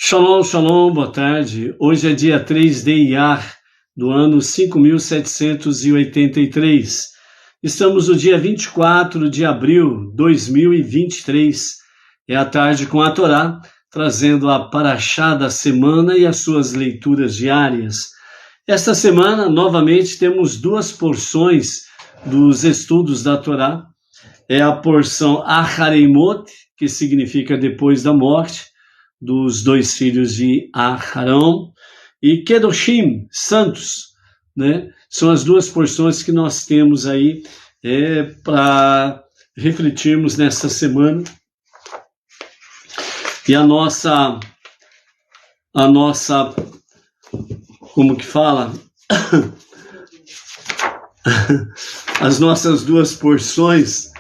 Shalom, shalom, boa tarde. Hoje é dia 3 de Iyar, do ano 5783. Estamos no dia 24 de abril de 2023. É a tarde com a Torá, trazendo a Parashá da semana e as suas leituras diárias. Esta semana, novamente, temos duas porções dos estudos da Torá. É a porção Achareimot, que significa depois da morte, dos dois filhos de Aharão, e Kedoshim, santos, né? São as duas porções que nós temos aí para refletirmos nessa semana. E a nossa, como que fala? As nossas duas porções,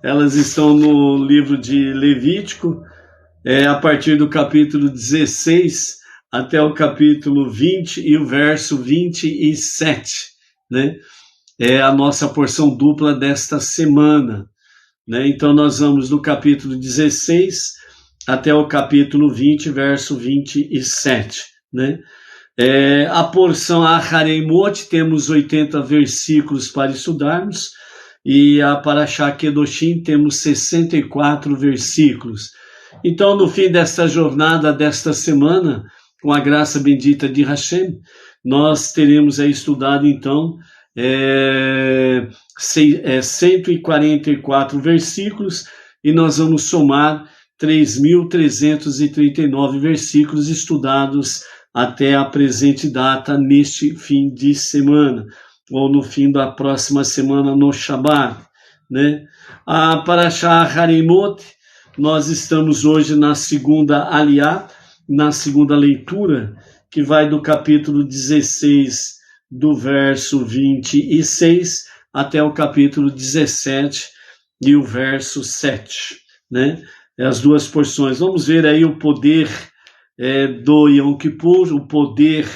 elas estão no livro de Levítico, a partir do capítulo 16 até o capítulo 20 e o verso 27, né? É a nossa porção dupla desta semana, né? Então nós vamos do capítulo 16 até o capítulo 20, verso 27, né? A porção Achareimot, temos 80 versículos para estudarmos, e a Parashá Kedoshim temos 64 versículos. Então, no fim desta jornada, desta semana, com a graça bendita de Hashem, nós teremos aí estudado, então, 144 versículos, e nós vamos somar 3.339 versículos estudados até a presente data, neste fim de semana, ou no fim da próxima semana, no Shabat, né? A Parashá Harimot, nós estamos hoje na segunda aliá, na segunda leitura, que vai do capítulo 16, do verso 26, até o capítulo 17 e o verso 7, né? As duas porções. Vamos ver aí o poder do Yom Kippur, o poder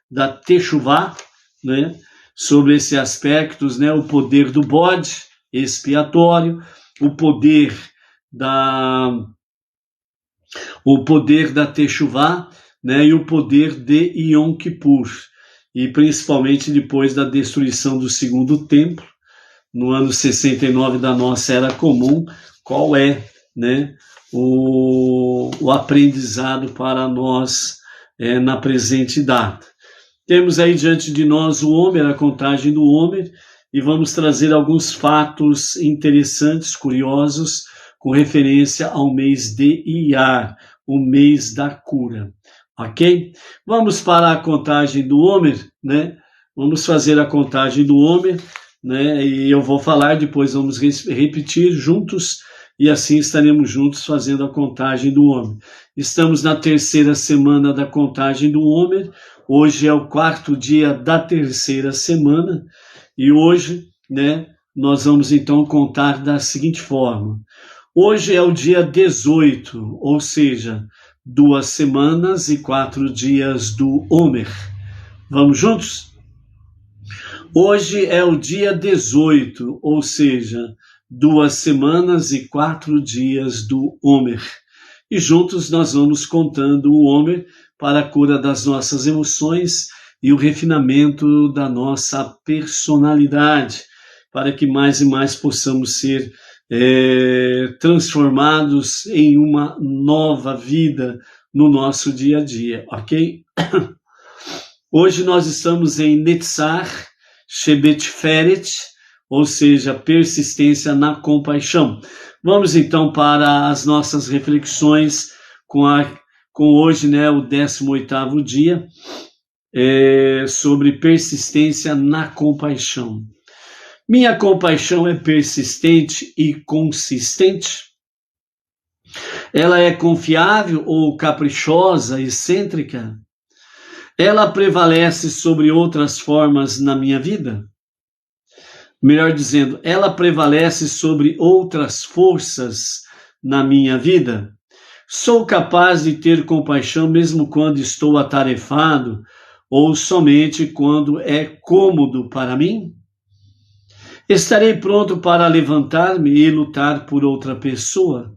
da Teshuvá, né? Sobre esses aspectos, né? O poder do bode expiatório, o poder da Teshuvá, né, e o poder de Yom Kippur, e principalmente depois da destruição do segundo templo, no ano 69 da nossa era comum, qual é, né, o aprendizado para nós na presente data. Temos aí diante de nós o Homer, a contagem do Homer, e vamos trazer alguns fatos interessantes, curiosos, com referência ao mês de Iyar, o mês da cura, ok? Vamos para a contagem do Homer, né? Vamos fazer a contagem do Homer, né? E eu vou falar, depois vamos repetir juntos, e assim estaremos juntos fazendo a contagem do Homer. Estamos na terceira semana da contagem do Homer, hoje é o quarto dia da terceira semana, e hoje, né, nós vamos então contar da seguinte forma. Hoje é o dia 18, ou seja, 2 semanas e 4 dias do Homer. Vamos juntos? Hoje é o dia 18, ou seja, 2 semanas e 4 dias do Homer. E juntos nós vamos contando o Homer para a cura das nossas emoções e o refinamento da nossa personalidade, para que mais e mais possamos ser transformados em uma nova vida no nosso dia a dia, ok? Hoje nós estamos em Netzar Shebetferet, ou seja, persistência na compaixão. Vamos então para as nossas reflexões com hoje, né, o 18º dia, sobre persistência na compaixão. Minha compaixão é persistente e consistente? Ela é confiável ou caprichosa, excêntrica? Ela prevalece sobre outras formas na minha vida? Melhor dizendo, ela prevalece sobre outras forças na minha vida? Sou capaz de ter compaixão mesmo quando estou atarefado ou somente quando é cômodo para mim? Estarei pronto para levantar-me e lutar por outra pessoa?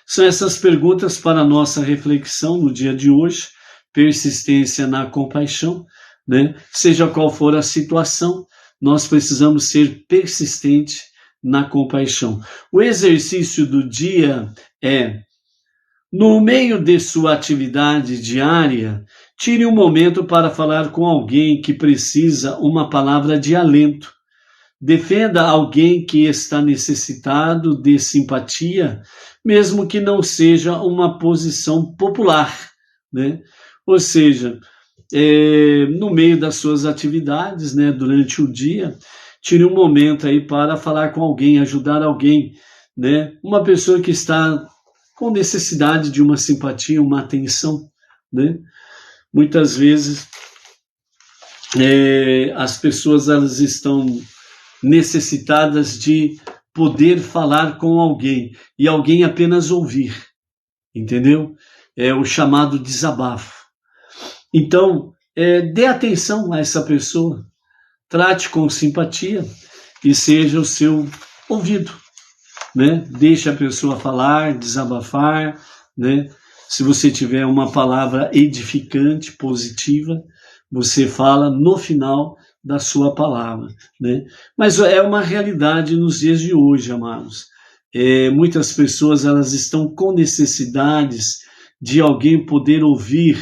São essas perguntas para a nossa reflexão no dia de hoje, persistência na compaixão, né? Seja qual for a situação, nós precisamos ser persistentes na compaixão. O exercício do dia é: no meio de sua atividade diária, tire um momento para falar com alguém que precisa uma palavra de alento. Defenda alguém que está necessitado de simpatia, mesmo que não seja uma posição popular, né? Ou seja, no meio das suas atividades, né, durante o dia, tire um momento aí para falar com alguém, ajudar alguém, né? Uma pessoa que está com necessidade de uma simpatia, uma atenção, né? Muitas vezes as pessoas elas estão necessitadas de poder falar com alguém e alguém apenas ouvir, entendeu? É o chamado desabafo. Então, dê atenção a essa pessoa, trate com simpatia e seja o seu ouvido, né? Deixe a pessoa falar, desabafar, né? Se você tiver uma palavra edificante, positiva, você fala no final da sua palavra, né? Mas é uma realidade nos dias de hoje, amados. Muitas pessoas elas estão com necessidades de alguém poder ouvir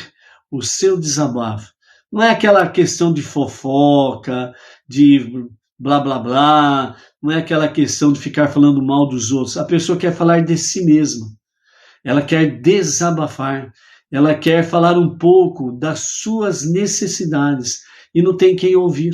o seu desabafo. Não é aquela questão de fofoca, de blá blá blá, não é aquela questão de ficar falando mal dos outros. A pessoa quer falar de si mesma, ela quer desabafar, ela quer falar um pouco das suas necessidades e não tem quem ouvir.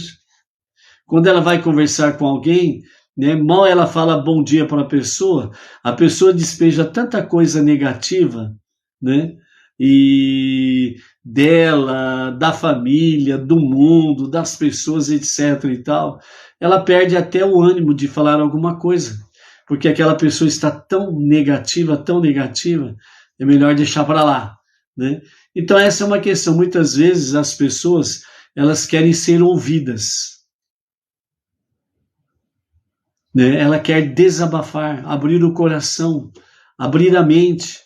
Quando ela vai conversar com alguém, né, mal ela fala bom dia para a pessoa despeja tanta coisa negativa, né, e dela, da família, do mundo, das pessoas, etc. e tal, ela perde até o ânimo de falar alguma coisa, porque aquela pessoa está tão negativa, é melhor deixar para lá, né? Então essa é uma questão. Muitas vezes as pessoas elas querem ser ouvidas, né? Ela quer desabafar, abrir o coração, abrir a mente.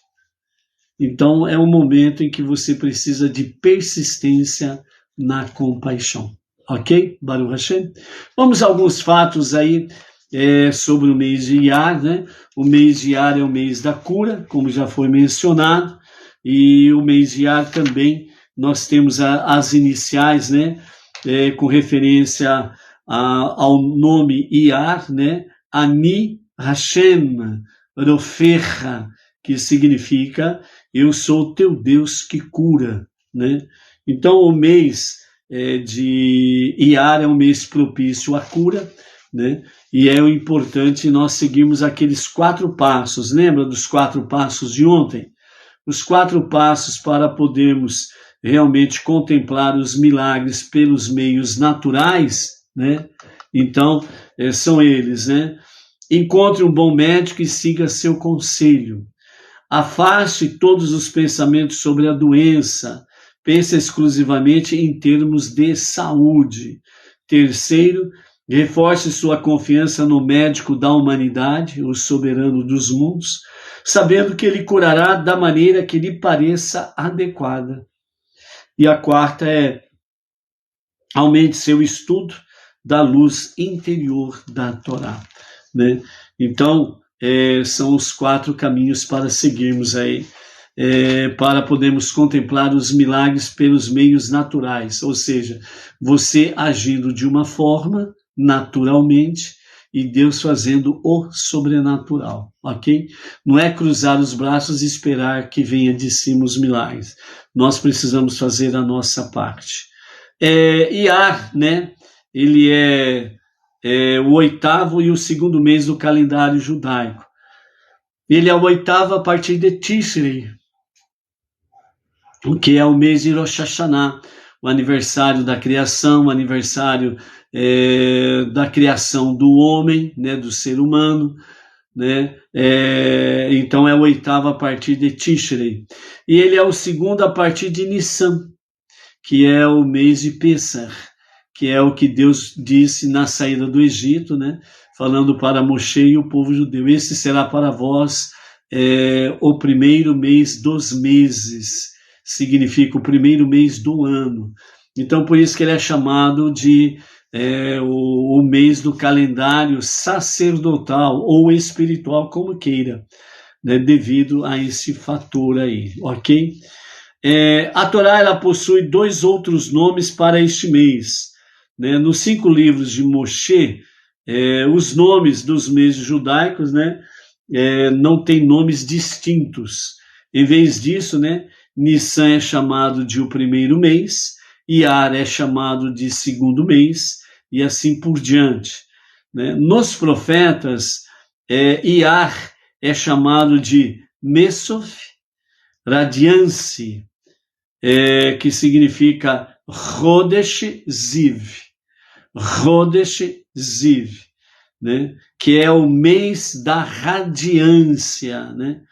Então é um momento em que você precisa de persistência na compaixão, ok? Baruch Hashem. Vamos a alguns fatos aí sobre o mês de Iyar, né? O mês de Iyar é o mês da cura, como já foi mencionado, e o mês de Iyar também nós temos as iniciais, né? Com referência ao nome Iyar, né? Ani Hashem Rofercha, que significa eu sou teu Deus que cura, né? Então o mês de Iyar é um mês propício à cura, né? E é importante nós seguirmos aqueles 4 passos. Lembra dos 4 passos de ontem? Os 4 passos para podermos realmente contemplar os milagres pelos meios naturais, né? Então, são eles, né? Encontre um bom médico e siga seu conselho. Afaste todos os pensamentos sobre a doença. Pense exclusivamente em termos de saúde. Terceiro, reforce sua confiança no médico da humanidade, o soberano dos mundos, sabendo que ele curará da maneira que lhe pareça adequada. E a quarta é: aumente seu estudo da luz interior da Torá, né? Então, são os 4 caminhos para seguirmos aí, para podermos contemplar os milagres pelos meios naturais, ou seja, você agindo de uma forma naturalmente e Deus fazendo o sobrenatural, ok? Não é cruzar os braços e esperar que venha de cima os milagres. Nós precisamos fazer a nossa parte. Iyar, né? Ele é o 8º e o 2º mês do calendário judaico. Ele é o 8º a partir de Tishrei, que é o mês de Rosh Hashanah, o aniversário da criação, o aniversário da criação do homem, né, do ser humano, né? Então é o 8º a partir de Tishrei. E ele é o 2º a partir de Nissan, que é o mês de Pessah, que é o que Deus disse na saída do Egito, né? Falando para Moshe e o povo judeu: esse será para vós o primeiro mês dos meses, significa o primeiro mês do ano. Então, por isso que ele é chamado de o mês do calendário sacerdotal ou espiritual, como queira, né, devido a esse fator aí, ok? A Torá ela possui 2 outros nomes para este mês. Né? Nos 5 livros de Moshe, os nomes dos meses judaicos, né, não têm nomes distintos. Em vez disso, né, Nissan é chamado de o primeiro mês, Iyar é chamado de segundo mês, e assim por diante. Né? Nos profetas, Iyar é chamado de Mesof, Radiance, que significa Rodesh Ziv. Rodesh Ziv, né? Que é o mês da radiância, né?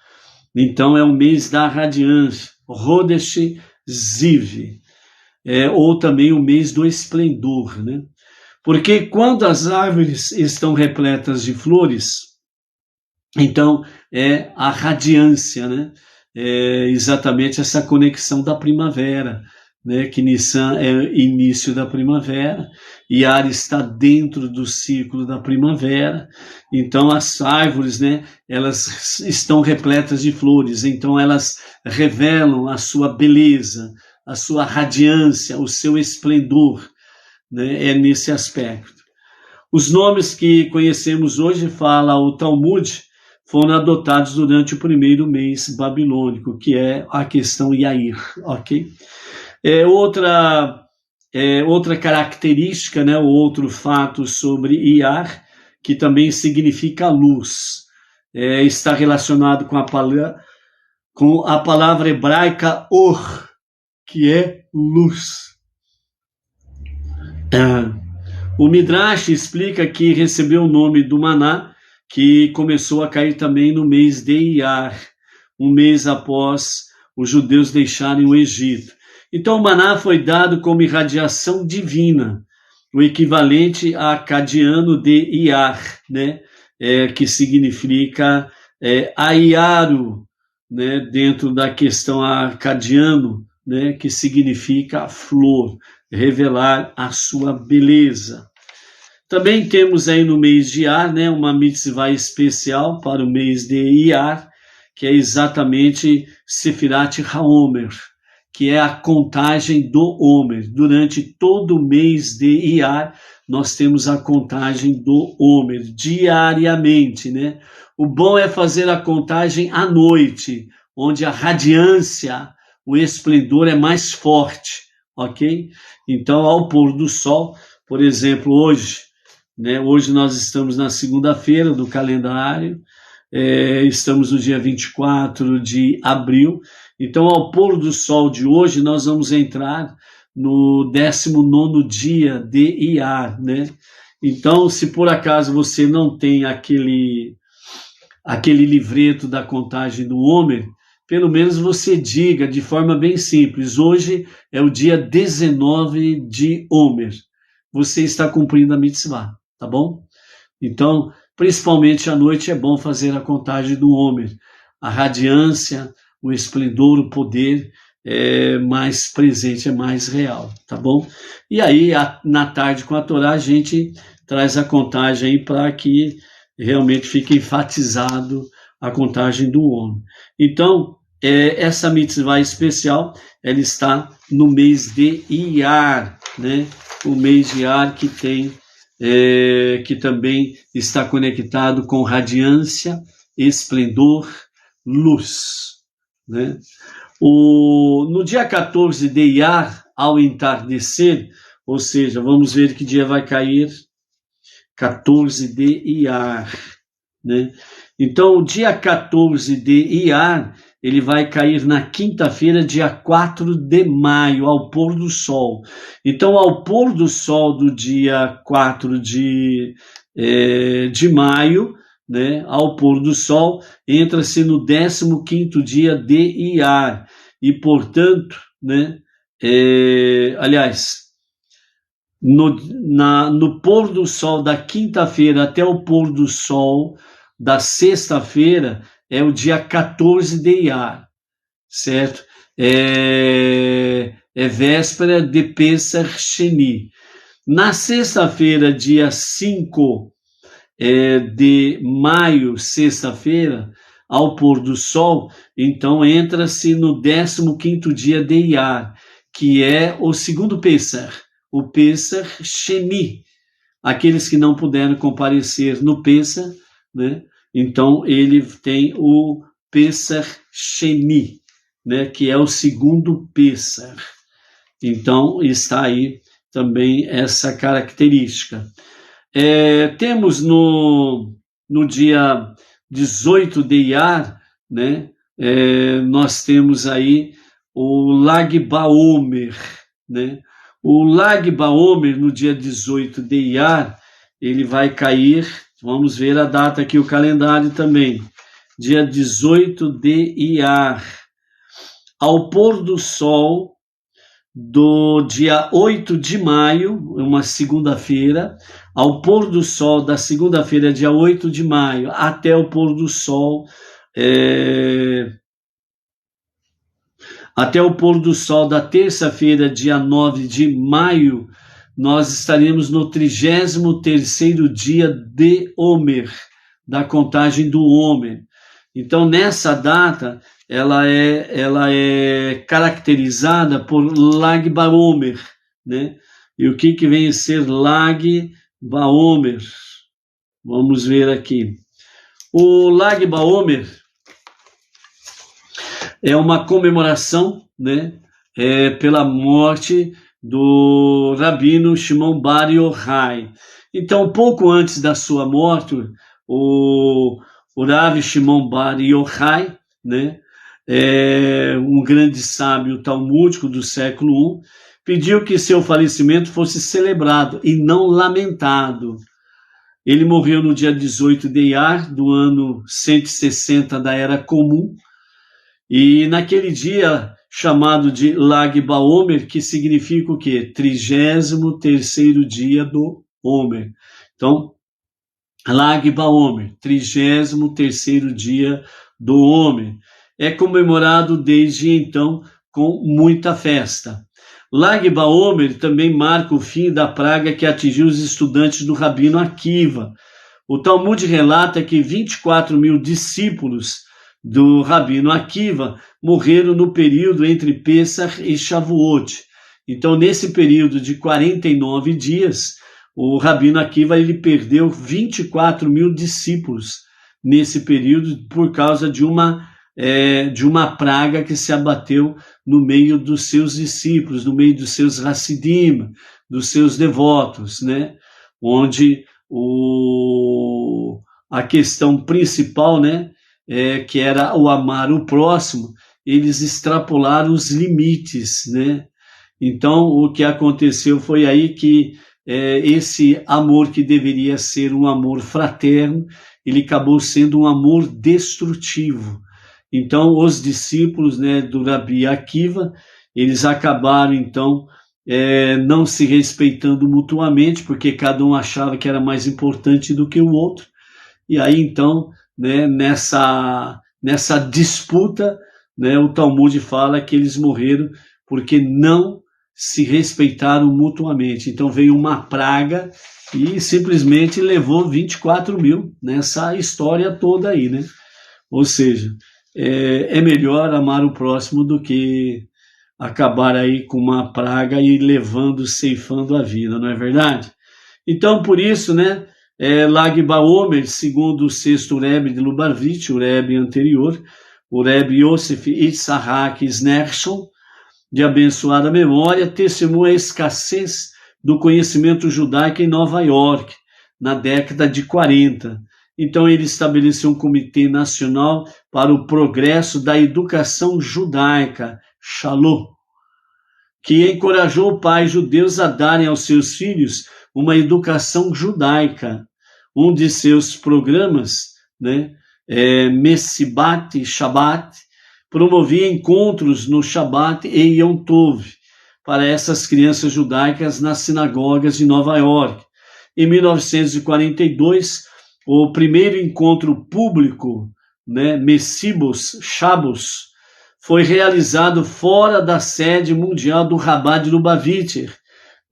Então é o mês da radiância, Rodesh Ziv, ou também o mês do esplendor, né? Porque quando as árvores estão repletas de flores, então é a radiância, né? É exatamente essa conexão da primavera, né? Que Nissan é início da primavera, Iyar está dentro do ciclo da primavera, então as árvores, né? Elas estão repletas de flores, então elas revelam a sua beleza, a sua radiância, o seu esplendor, né? É nesse aspecto. Os nomes que conhecemos hoje, fala o Talmud, foram adotados durante o primeiro mês babilônico, que é a questão Yair, ok? Outra característica, né, outro fato sobre Iyar, que também significa luz, está relacionado com a palavra hebraica Or, que é luz. O Midrash explica que recebeu o nome do maná, que começou a cair também no mês de Iyar, um mês após os judeus deixarem o Egito. Então o maná foi dado como irradiação divina, o equivalente a acadiano de Iyar, né? Que significa aiaru, né? Dentro da questão acadiano, né? Que significa flor, revelar a sua beleza. Também temos aí no mês de Iyar, né, uma mitzvah especial para o mês de Iyar, que é exatamente Sefirat HaOmer, que é a contagem do Homer. Durante todo o mês de Iyar, nós temos a contagem do Homer, diariamente, né? O bom é fazer a contagem à noite, onde a radiância, o esplendor é mais forte, ok? Então, ao pôr do sol, por exemplo, hoje, né? Hoje nós estamos na segunda-feira do calendário, estamos no dia 24 de abril, então ao pôr do sol de hoje nós vamos entrar no 19º dia de Iyar, né? Então, se por acaso você não tem aquele livreto da contagem do Homer, pelo menos você diga de forma bem simples, hoje é o dia 19 de Homer, você está cumprindo a mitzvah. Tá bom? Então, principalmente à noite é bom fazer a contagem do Homer. A radiância, o esplendor, o poder é mais presente, é mais real, tá bom? E aí, na tarde com a Torá, a gente traz a contagem aí para que realmente fique enfatizado a contagem do Homer. Então, essa mitzvah especial, ela está no mês de Iyar, né? O mês de Iyar que tem que também está conectado com radiância, esplendor, luz, né? No dia 14 de Iyar, ao entardecer, ou seja, vamos ver que dia vai cair, 14 de Iyar, né? Então, o dia 14 de Iyar, ele vai cair na quinta-feira, dia 4 de maio, ao pôr do sol. Então, ao pôr do sol do dia 4 de maio, né, ao pôr do sol, entra-se no 15º dia de Iyar. E, portanto, né, no pôr do sol da quinta-feira até o pôr do sol da sexta-feira, é o dia 14 de Iyar, certo? é véspera de Pesach Sheni. Na sexta-feira, dia 5 de maio, sexta-feira, ao pôr do sol, então entra-se no 15º dia de Iyar, que é o segundo Pesach, o Pesach Sheni. Aqueles que não puderam comparecer no Pesach, né? Então ele tem o Pesach Sheni, né? Que é o segundo Pesach. Então está aí também essa característica. Temos no dia 18 de Iyar, né? Nós temos aí o Lag Baomer, né? O Lag Baomer, no dia 18 de Iyar, ele vai cair, vamos ver a data aqui, o calendário também, dia 18 de Iyar, ao pôr do sol do dia 8 de maio, uma segunda-feira, ao pôr do sol da segunda-feira, dia 8 de maio, até o pôr do sol, até o pôr do sol da terça-feira, dia 9 de maio, nós estaremos no 33º dia de Homer, da contagem do Homer. Então, nessa data, ela é caracterizada por Lag Baomer, né? E o que vem a ser Lag Baomer? Vamos ver aqui. O Lag Baomer é uma comemoração, né? Pela morte do Rabino Shimon Bar Yochai. Então, pouco antes da sua morte, o Rav Shimon Bar Yochai, né? Um grande sábio talmúdico do século I, pediu que seu falecimento fosse celebrado e não lamentado. Ele morreu no dia 18 de Iyar, do ano 160 da Era Comum, e naquele dia chamado de Lag Baomer, que significa o quê? 33º dia do Homer. Então, Lag Baomer, 33º dia do Homer. É comemorado desde então com muita festa. Lag Baomer também marca o fim da praga que atingiu os estudantes do Rabino Akiva. O Talmud relata que 24 mil discípulos do Rabino Akiva morreram no período entre Pesach e Shavuot. Então, nesse período de 49 dias, o Rabino Akiva ele perdeu 24 mil discípulos nesse período por causa de uma praga que se abateu no meio dos seus discípulos, no meio dos seus Hassidim, dos seus devotos, né? Onde a questão principal, né, que era o amar o próximo, eles extrapolaram os limites, né? Então, o que aconteceu foi aí que esse amor que deveria ser um amor fraterno, ele acabou sendo um amor destrutivo. Então, os discípulos, né, do Rabi Akiva, eles acabaram, então, não se respeitando mutuamente, porque cada um achava que era mais importante do que o outro. E aí, então, né, nessa disputa, né, o Talmud fala que eles morreram porque não se respeitaram mutuamente. Então veio uma praga e simplesmente levou 24 mil nessa história toda aí, né? Ou seja, é melhor amar o próximo do que acabar aí com uma praga e levando, ceifando a vida, não é verdade? Então, por isso, né, Lag Baomer, segundo o sexto Rebbe de Lubavitch, o Rebbe anterior, o Rebbe Yosef Yitzhak Sneerson, de abençoada memória, testemunha a escassez do conhecimento judaico em Nova York, na década de 40. Então ele estabeleceu um comitê nacional para o progresso da educação judaica, Shalom, que encorajou pais judeus a darem aos seus filhos uma educação judaica. Um de seus programas, né, Mesibat Shabbat, promovia encontros no Shabbat e Yom Tov para essas crianças judaicas nas sinagogas de Nova York. Em 1942, o primeiro encontro público, né, Messibos Shabbos, foi realizado fora da sede mundial do Rabat de Lubavitcher,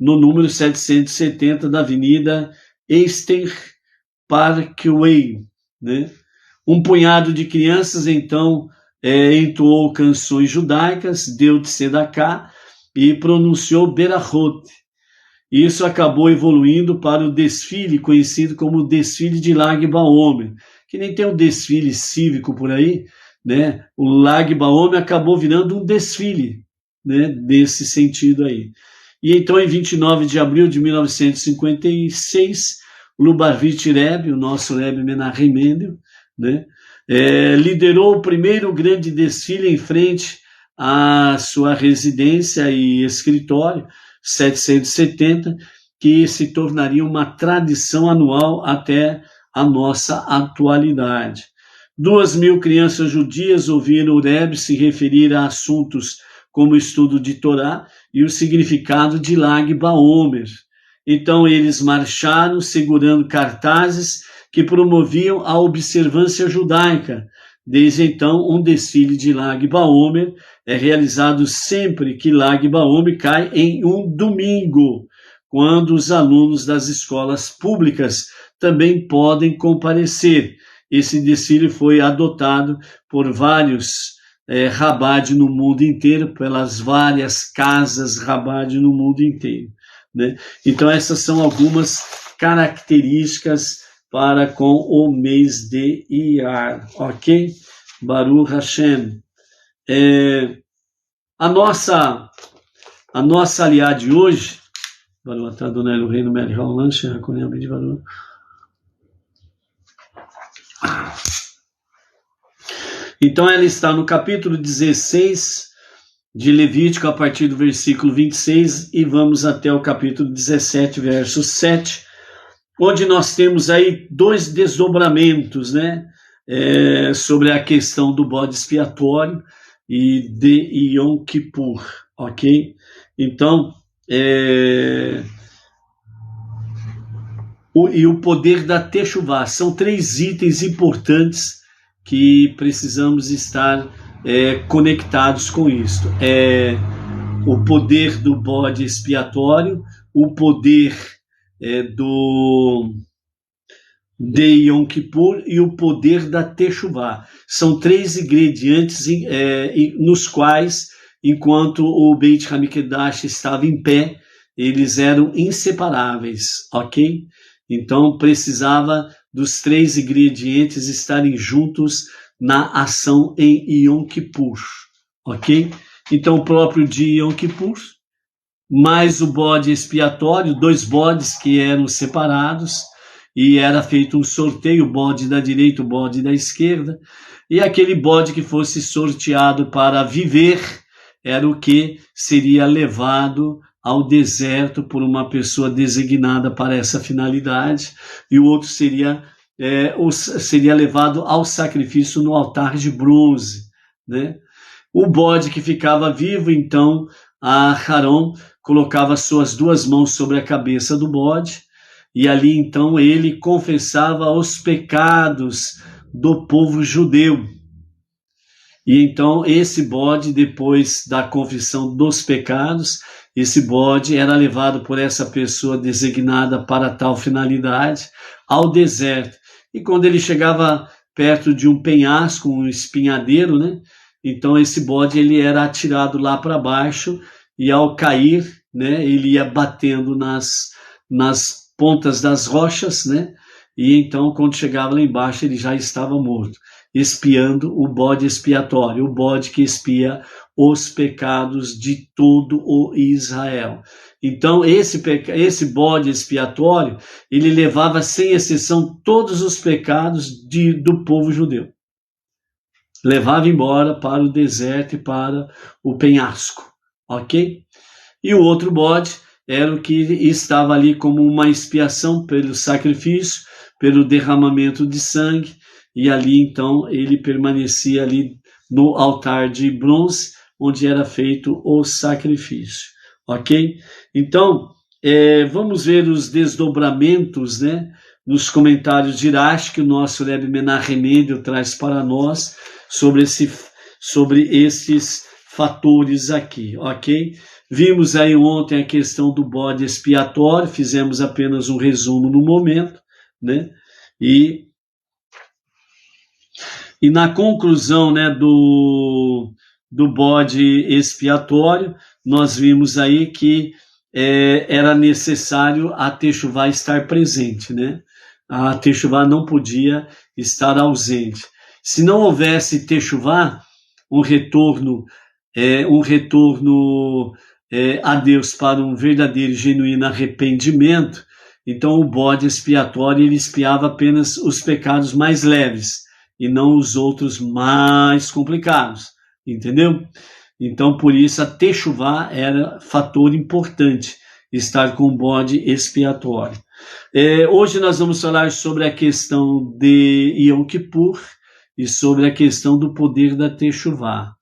no número 770 da Avenida Eastern Parkway, né? Um punhado de crianças, então, entoou canções judaicas, deu tzedakah e pronunciou berachot. Isso acabou evoluindo para o desfile conhecido como desfile de Lag BaOmer, que nem tem um desfile cívico por aí, né? O Lag BaOmer acabou virando um desfile, né? Nesse sentido aí. E então, em 29 de abril de 1956, Lubavitch Rebbe, o nosso Rebbe Menachem Mendel, né? Liderou o primeiro grande desfile em frente à sua residência e escritório, 770, que se tornaria uma tradição anual até a nossa atualidade. 2.000 crianças judias ouviram o Rebbe se referir a assuntos como o estudo de Torá e o significado de Lag BaOmer. Então eles marcharam segurando cartazes que promoviam a observância judaica. Desde então, um desfile de Lag BaOmer é realizado sempre que Lag BaOmer cai em um domingo, quando os alunos das escolas públicas também podem comparecer. Esse desfile foi adotado por vários Rabad no mundo inteiro, pelas várias casas Rabad no mundo inteiro, né? Então essas são algumas características para com o mês de Iyar, ok? Baruch Hashem. A nossa aliá de hoje, Baruch atah Adonai Eloheinu melech haolam she'hakol nהיה b'dvaро. Então ela está no capítulo 16 de Levítico, a partir do versículo 26, e vamos até o capítulo 17, verso 7, onde nós temos aí dois desdobramentos, né, sobre a questão do bode expiatório e de Yom Kippur, ok? Então, o poder da Teshuvá, são três itens importantes que precisamos estar conectados com isso. O poder do bode expiatório, o poder de Yom Kippur e o poder da Teshuvá. São três ingredientes nos quais, enquanto o Beit HaMikdash estava em pé, eles eram inseparáveis, ok? Então precisava dos três ingredientes estarem juntos na ação em Yom Kippur, ok? Então o próprio dia Yom Kippur, mais o bode expiatório, dois bodes que eram separados, e era feito um sorteio, o bode da direita, o bode da esquerda, e aquele bode que fosse sorteado para viver era o que seria levado ao deserto por uma pessoa designada para essa finalidade, e o outro seria levado ao sacrifício no altar de bronze, né? O bode que ficava vivo, então, Aharon colocava suas duas mãos sobre a cabeça do bode, e ali, então, ele confessava os pecados do povo judeu. E então, esse bode, depois da confissão dos pecados, esse bode era levado por essa pessoa designada para tal finalidade ao deserto. E quando ele chegava perto de um penhasco, um espinhadeiro, né? Então esse bode ele era atirado lá para baixo e ao cair, né, ele ia batendo nas pontas das rochas, né? E então quando chegava lá embaixo ele já estava morto, expiando o bode expiatório, o bode que expia os pecados de todo o Israel. Então esse bode expiatório, ele levava sem exceção todos os pecados do povo judeu. Levava embora para o deserto e para o penhasco, ok? E o outro bode era o que estava ali como uma expiação pelo sacrifício, pelo derramamento de sangue, e ali então ele permanecia ali no altar de bronze, onde era feito o sacrifício, ok? Então, vamos ver os desdobramentos, né, nos comentários de Irash, que o nosso Rebbe Menachem Mendel traz para nós, sobre sobre esses fatores aqui, ok? Vimos aí ontem a questão do bode expiatório, fizemos apenas um resumo no momento, né? E na conclusão, né, do bode expiatório, nós vimos aí que era necessário a Techuvá estar presente, né? A Techuvá não podia estar ausente. Se não houvesse Techuvá, um retorno a Deus para um verdadeiro e genuíno arrependimento, então o bode expiatório ele expiava apenas os pecados mais leves e não os outros mais complicados, entendeu? Então, por isso, a Techuvá era fator importante, estar com o bode expiatório. Hoje nós vamos falar sobre a questão de Yom Kippur e sobre a questão do poder da Techuvá.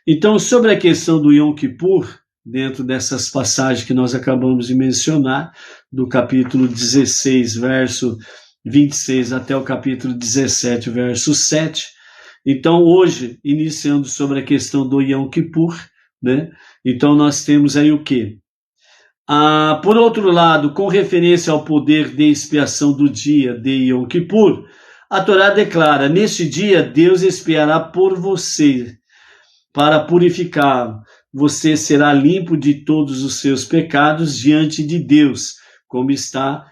Então, sobre a questão do Yom Kippur, dentro dessas passagens que nós acabamos de mencionar, do capítulo 16, verso 26 até o capítulo 17, verso 7. Então, hoje, iniciando sobre a questão do Yom Kippur, né? Então, nós temos aí o quê? Por outro lado, com referência ao poder de expiação do dia de Yom Kippur, a Torá declara: neste dia Deus expiará por você, para purificá-lo. Você será limpo de todos os seus pecados diante de Deus, como está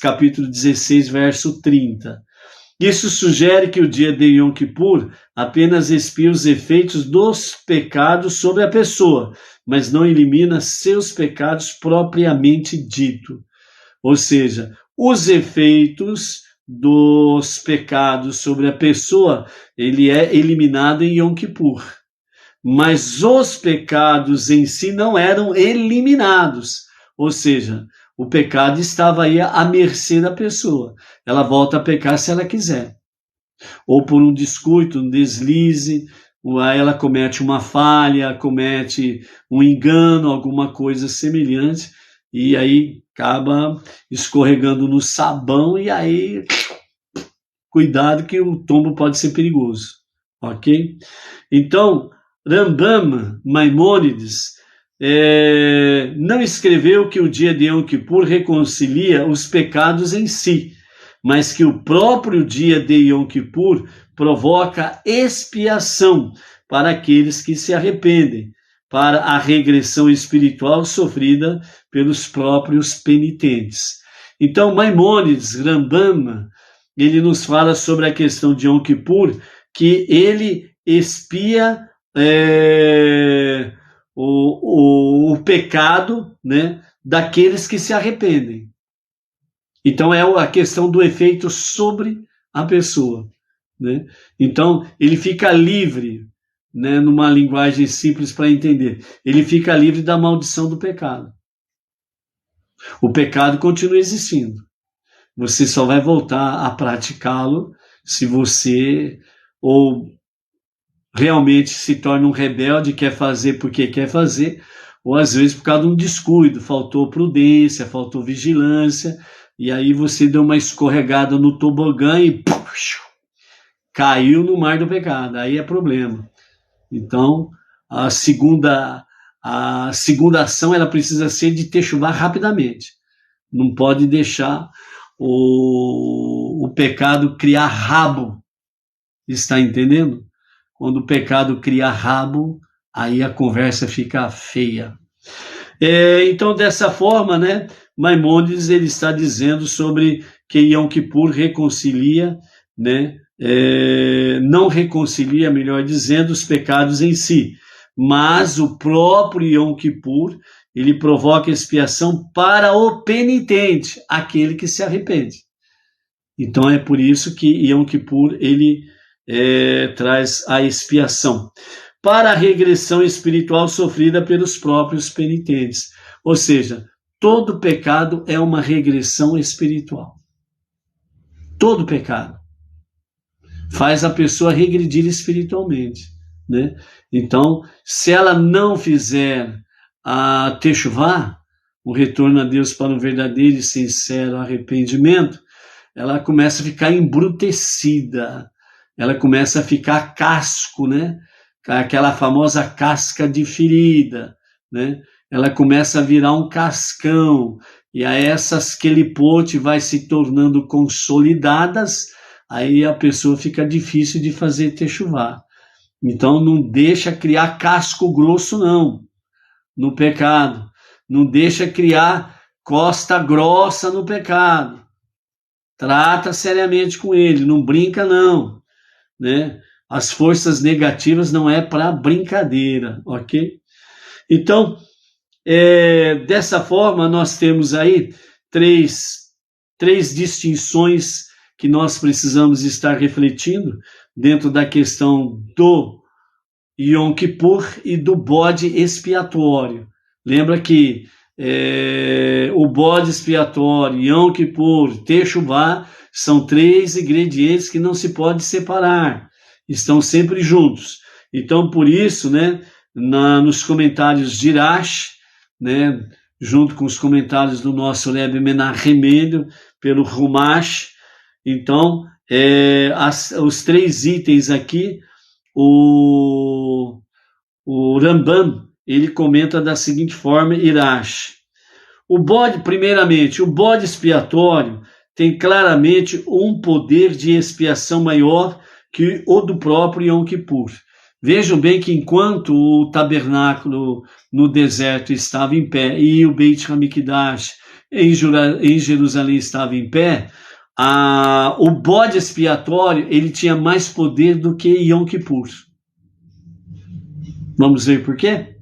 capítulo 16, verso 30. Isso sugere que o dia de Yom Kippur apenas expia os efeitos dos pecados sobre a pessoa, mas não elimina seus pecados propriamente dito. Ou seja, os efeitos dos pecados sobre a pessoa, ele é eliminado em Yom Kippur. Mas os pecados em si não eram eliminados. Ou seja, o pecado estava aí à mercê da pessoa. Ela volta a pecar se ela quiser. Ou por um descuido, um deslize, ou aí ela comete uma falha, comete um engano, alguma coisa semelhante, e aí acaba escorregando no sabão, e aí cuidado que o tombo pode ser perigoso, ok? Então, Rambam Maimônides não escreveu que o dia de Yom Kippur reconcilia os pecados em si, mas que o próprio dia de Yom Kippur provoca expiação para aqueles que se arrependem, para a regressão espiritual sofrida pelos próprios penitentes. Então, Maimônides, Rambam, ele nos fala sobre a questão de Yom Kippur, que ele expia o pecado, né, daqueles que se arrependem. Então é a questão do efeito sobre a pessoa, né? Então ele fica livre, né, numa linguagem simples para entender, ele fica livre da maldição do pecado. O pecado continua existindo. Você só vai voltar a praticá-lo se você ou realmente se torna um rebelde, quer fazer porque quer fazer, ou às vezes por causa de um descuido, faltou prudência, faltou vigilância, e aí você deu uma escorregada no tobogã e caiu no mar do pecado, aí é problema. Então, a segunda ação ela precisa ser de techuvá rapidamente. Não pode deixar o pecado criar rabo, está entendendo? Quando o pecado cria rabo, aí a conversa fica feia. Então, dessa forma, né, Maimônides ele está dizendo sobre que Yom Kippur reconcilia, né, não reconcilia, melhor dizendo, os pecados em si, mas o próprio Yom Kippur ele provoca expiação para o penitente, aquele que se arrepende. Então é por isso que Yom Kippur ele traz a expiação para a regressão espiritual sofrida pelos próprios penitentes. Ou seja, todo pecado é uma regressão espiritual. Todo pecado faz a pessoa regredir espiritualmente, né? Então, se ela não fizer a techuvá, o retorno a Deus para um verdadeiro e sincero arrependimento, ela começa a ficar embrutecida, ela começa a ficar casco, né? aquela famosa casca de ferida, né? Ela começa a virar um cascão, e aí essas quelipote vai se tornando consolidadas, aí a pessoa fica difícil de fazer techuvá. Então não deixa criar casco grosso não, no pecado. Não deixa criar costa grossa no pecado. Trata seriamente com ele, não brinca não, né? As forças negativas não é para brincadeira, ok? Então, dessa forma, nós temos aí três distinções que nós precisamos estar refletindo dentro da questão do Yom Kippur e do bode expiatório. Lembra que o bode expiatório, Yom Kippur, Techuvá, são três ingredientes que não se pode separar, estão sempre juntos. Então, por isso, né, nos comentários de Irash, né, junto com os comentários do nosso Rebbe Menachem Mendel, pelo Rumash, então, os três itens aqui, o Rambam, ele comenta da seguinte forma, Irash. Primeiramente, o bode expiatório tem claramente um poder de expiação maior que o do próprio Yom Kippur. Vejam bem que enquanto o tabernáculo no deserto estava em pé e o Beit HaMikdash em Jerusalém estava em pé, o bode expiatório ele tinha mais poder do que Yom Kippur. Vamos ver por quê?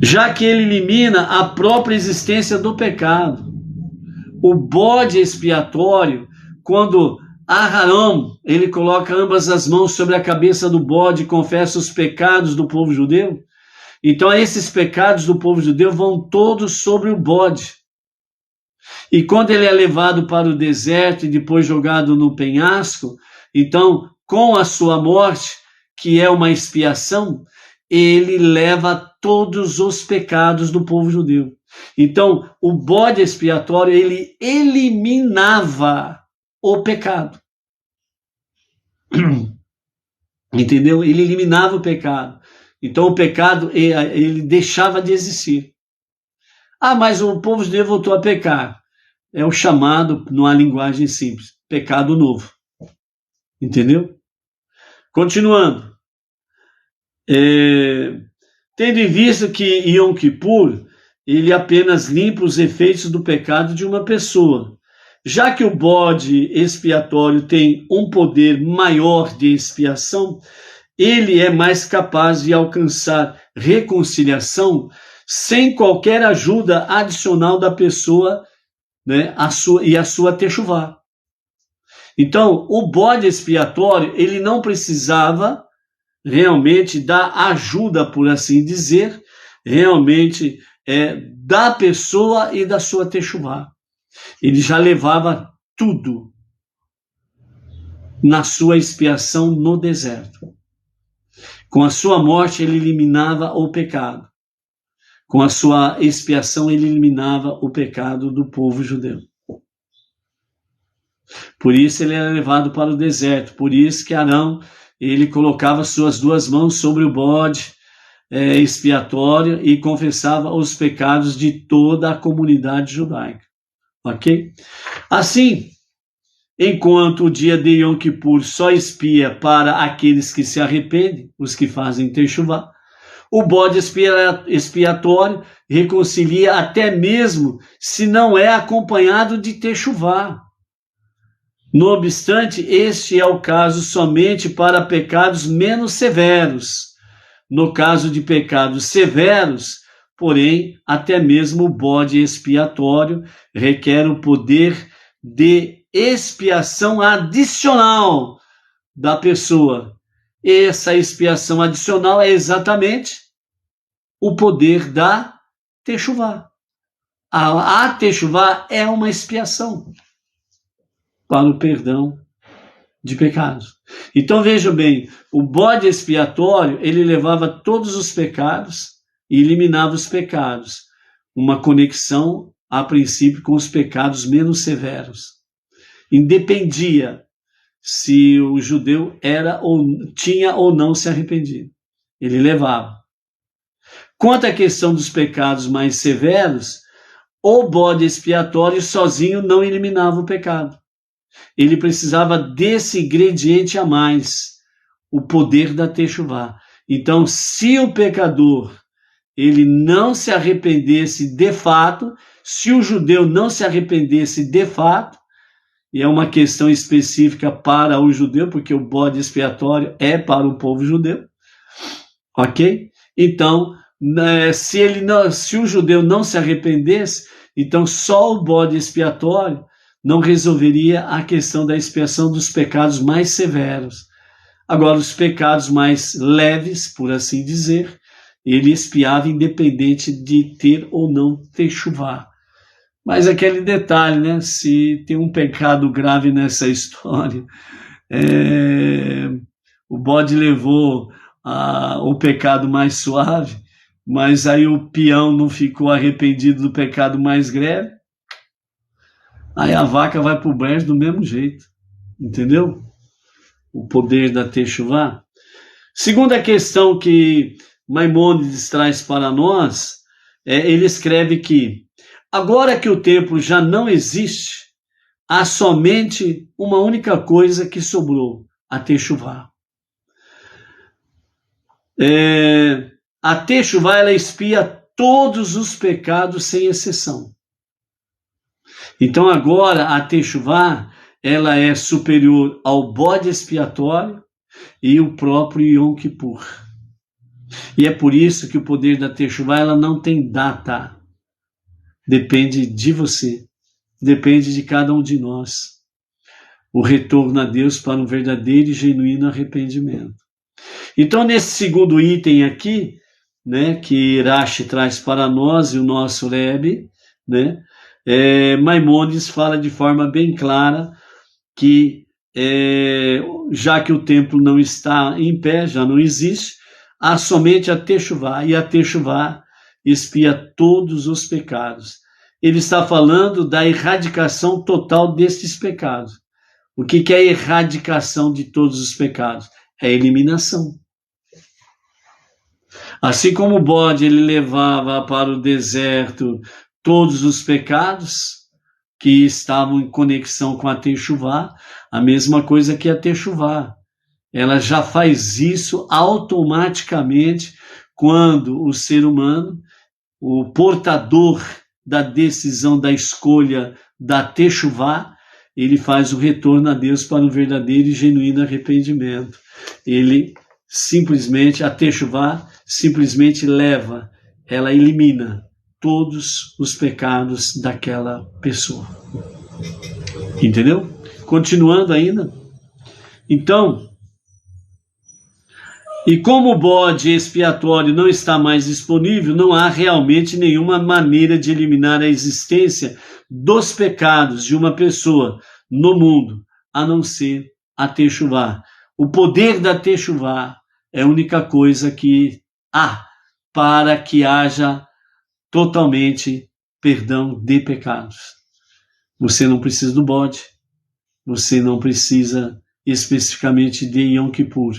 Já que ele elimina a própria existência do pecado. O bode expiatório, quando Aharon, ele coloca ambas as mãos sobre a cabeça do bode e confessa os pecados do povo judeu, então esses pecados do povo judeu vão todos sobre o bode. E quando ele é levado para o deserto e depois jogado no penhasco, então, com a sua morte, que é uma expiação, ele leva todos os pecados do povo judeu. Então, o bode expiatório, ele eliminava o pecado. Entendeu? Ele eliminava o pecado. Então, o pecado, ele deixava de existir. Mas o povo judeu voltou a pecar. É o chamado, numa linguagem simples, pecado novo. Entendeu? Continuando. Tendo em vista que Yom Kippur, ele apenas limpa os efeitos do pecado de uma pessoa. Já que o bode expiatório tem um poder maior de expiação, ele é mais capaz de alcançar reconciliação sem qualquer ajuda adicional da pessoa, né, a sua techuvá. Então, o bode expiatório, ele não precisava realmente da ajuda, por assim dizer, realmente da pessoa e da sua techuvá. Ele já levava tudo na sua expiação no deserto. Com a sua morte, ele eliminava o pecado. Com a sua expiação, ele eliminava o pecado do povo judeu. Por isso ele era levado para o deserto. Por isso que Arão, ele colocava suas duas mãos sobre o bode expiatório e confessava os pecados de toda a comunidade judaica. Ok? Assim, enquanto o dia de Yom Kippur só expia para aqueles que se arrependem, os que fazem techuvá, o bode expiatório reconcilia até mesmo se não é acompanhado de techuvá. No obstante, este é o caso somente para pecados menos severos. No caso de pecados severos, porém, até mesmo o bode expiatório requer o poder de expiação adicional da pessoa. Essa expiação adicional é exatamente o poder da techuvá. A techuvá é uma expiação para o perdão de pecados. Então vejam bem, o bode expiatório, ele levava todos os pecados e eliminava os pecados. Uma conexão, a princípio, com os pecados menos severos. Independia se o judeu tinha ou não se arrependido. Ele levava. Quanto à questão dos pecados mais severos, o bode expiatório sozinho não eliminava o pecado. Ele precisava desse ingrediente a mais, o poder da techuvá. Então, se o pecador ele não se arrependesse de fato, se o judeu não se arrependesse de fato, e é uma questão específica para o judeu, porque o bode expiatório é para o povo judeu, ok? Então, se o judeu não se arrependesse, então só o bode expiatório não resolveria a questão da expiação dos pecados mais severos. Agora, os pecados mais leves, por assim dizer, ele expiava independente de ter ou não techuvá. Mas aquele detalhe, né? Se tem um pecado grave nessa história, o bode levou o pecado mais suave, mas aí o peão não ficou arrependido do pecado mais grave, aí a vaca vai para o brejo do mesmo jeito, entendeu? O poder da techuvá. Segunda questão que Maimônides traz para nós, ele escreve que agora que o templo já não existe, há somente uma única coisa que sobrou, a techuvá. A techuvá, ela expia todos os pecados sem exceção. Então agora a techuvá, ela é superior ao bode expiatório e o próprio Yom Kippur. E é por isso que o poder da techuvá, ela não tem data. Depende de você, depende de cada um de nós. O retorno a Deus para um verdadeiro e genuíno arrependimento. Então, nesse segundo item aqui, né, que Rashi traz para nós e o nosso Rebbe, né, Maimônides fala de forma bem clara que, já que o templo não está em pé, já não existe, há somente a techuvá, e a techuvá expia todos os pecados. Ele está falando da erradicação total destes pecados. O que é a erradicação de todos os pecados? É a eliminação. Assim como o bode ele levava para o deserto todos os pecados que estavam em conexão com a techuvá, a mesma coisa que a techuvá. Ela já faz isso automaticamente quando o ser humano, o portador da decisão, da escolha da techuvá, ele faz o retorno a Deus para um verdadeiro e genuíno arrependimento. Ele simplesmente, a techuvá simplesmente leva, ela elimina todos os pecados daquela pessoa. Entendeu? Continuando ainda. Então, e como o bode expiatório não está mais disponível, não há realmente nenhuma maneira de eliminar a existência dos pecados de uma pessoa no mundo, a não ser a techuvá. O poder da techuvá é a única coisa que há para que haja totalmente perdão de pecados. Você não precisa do bode, você não precisa especificamente de Yom Kippur.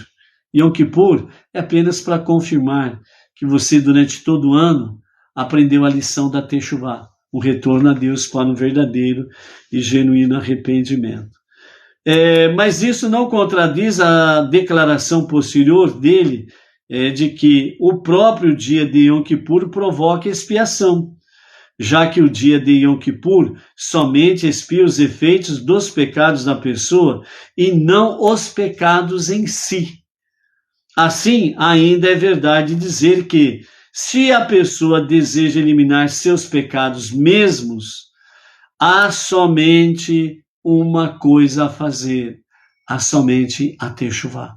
Yom Kippur é apenas para confirmar que você, durante todo o ano, aprendeu a lição da techuvá, o retorno a Deus para um verdadeiro e genuíno arrependimento. Mas isso não contradiz a declaração posterior dele de que o próprio dia de Yom Kippur provoca expiação, já que o dia de Yom Kippur somente expia os efeitos dos pecados da pessoa e não os pecados em si. Assim, ainda é verdade dizer que, se a pessoa deseja eliminar seus pecados mesmos, há somente uma coisa a fazer, há somente a techuvá.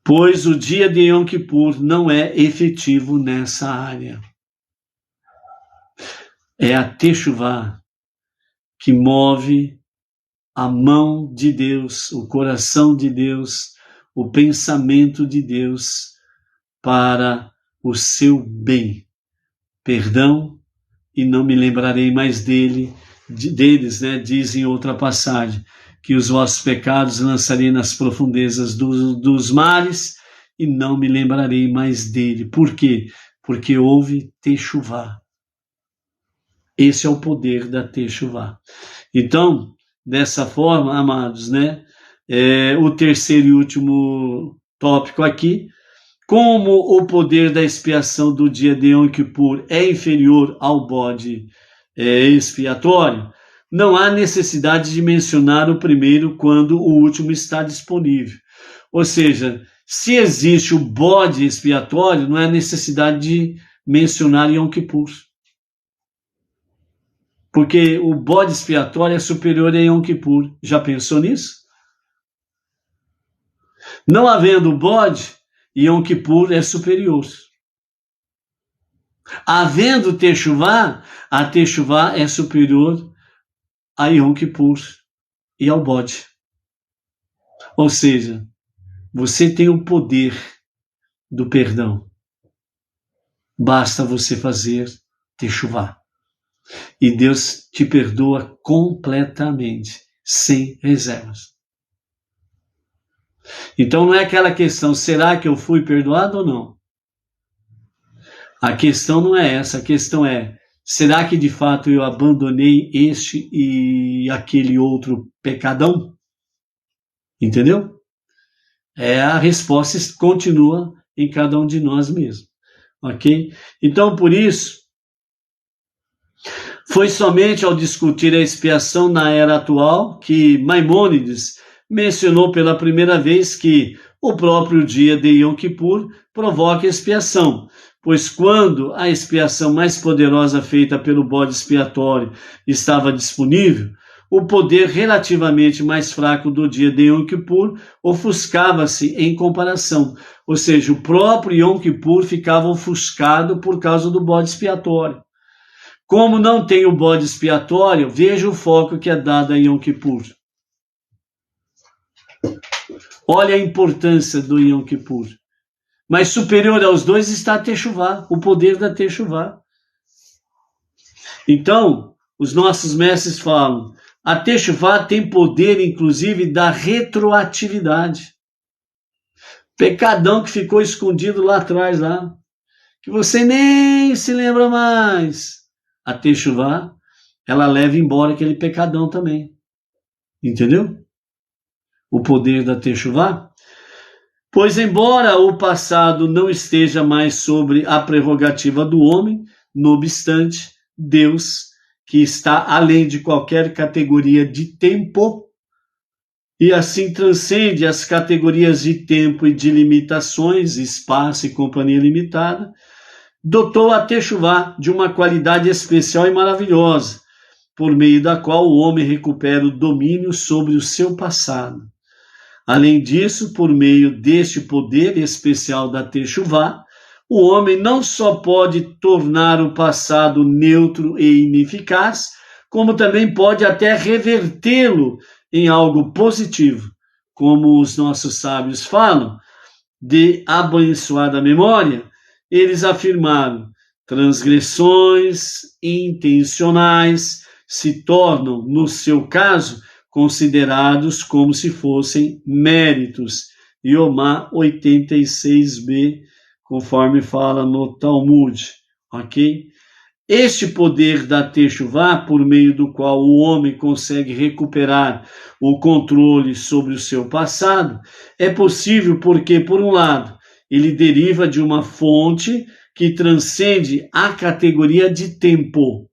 Pois o dia de Yom Kippur não é efetivo nessa área. É a techuvá que move a mão de Deus, o coração de Deus, o pensamento de Deus para o seu bem. Perdão, e não me lembrarei mais deles, né? Diz em outra passagem. que os vossos pecados lançarei nas profundezas dos mares e não me lembrarei mais dele. Por quê? Porque houve Techuvá. Esse é o poder da Techuvá. Então, dessa forma, amados, né? O terceiro e último tópico aqui, como o poder da expiação do dia de Yom Kippur é inferior ao bode expiatório, não há necessidade de mencionar o primeiro quando o último está disponível. Ou seja, se existe o bode expiatório, não há necessidade de mencionar Yom Kippur. Porque o bode expiatório é superior a Yom Kippur. Já pensou nisso? Não havendo bode, Yom Kippur é superior. Havendo Techuvá, a Techuvá é superior a Yom Kippur e ao bode. Ou seja, você tem o poder do perdão. Basta você fazer Techuvá. E Deus te perdoa completamente, sem reservas. Então não é aquela questão, será que eu fui perdoado ou não? A questão não é essa, a questão é, será que de fato eu abandonei este e aquele outro pecadão? Entendeu? A resposta continua em cada um de nós mesmos. Ok? Então por isso, foi somente ao discutir a expiação na era atual que Maimônides mencionou pela primeira vez que o próprio dia de Yom Kippur provoca expiação, pois quando a expiação mais poderosa feita pelo bode expiatório estava disponível, o poder relativamente mais fraco do dia de Yom Kippur ofuscava-se em comparação, ou seja, o próprio Yom Kippur ficava ofuscado por causa do bode expiatório. Como não tem o bode expiatório, veja o foco que é dado a Yom Kippur. Olha a importância do Yom Kippur. Mas superior aos dois está a Techuvá, o poder da Techuvá. Então, os nossos mestres falam, a Techuvá tem poder, inclusive, da retroatividade. Pecadão que ficou escondido lá atrás, lá, que você nem se lembra mais. A Techuvá, ela leva embora aquele pecadão também. Entendeu? O poder da Techuvá. Pois embora o passado não esteja mais sobre a prerrogativa do homem, não obstante, Deus, que está além de qualquer categoria de tempo, e assim transcende as categorias de tempo e de limitações, espaço e companhia limitada, dotou a Techuvá de uma qualidade especial e maravilhosa, por meio da qual o homem recupera o domínio sobre o seu passado. Além disso, por meio deste poder especial da Techuvá, o homem não só pode tornar o passado neutro e ineficaz, como também pode até revertê-lo em algo positivo, como os nossos sábios falam, de abençoada memória. Eles afirmaram, transgressões intencionais se tornam, no seu caso, considerados como se fossem méritos. Yomá 86b, conforme fala no Talmud, ok? Este poder da Techuvá, por meio do qual o homem consegue recuperar o controle sobre o seu passado, é possível porque, por um lado, ele deriva de uma fonte que transcende a categoria de tempo,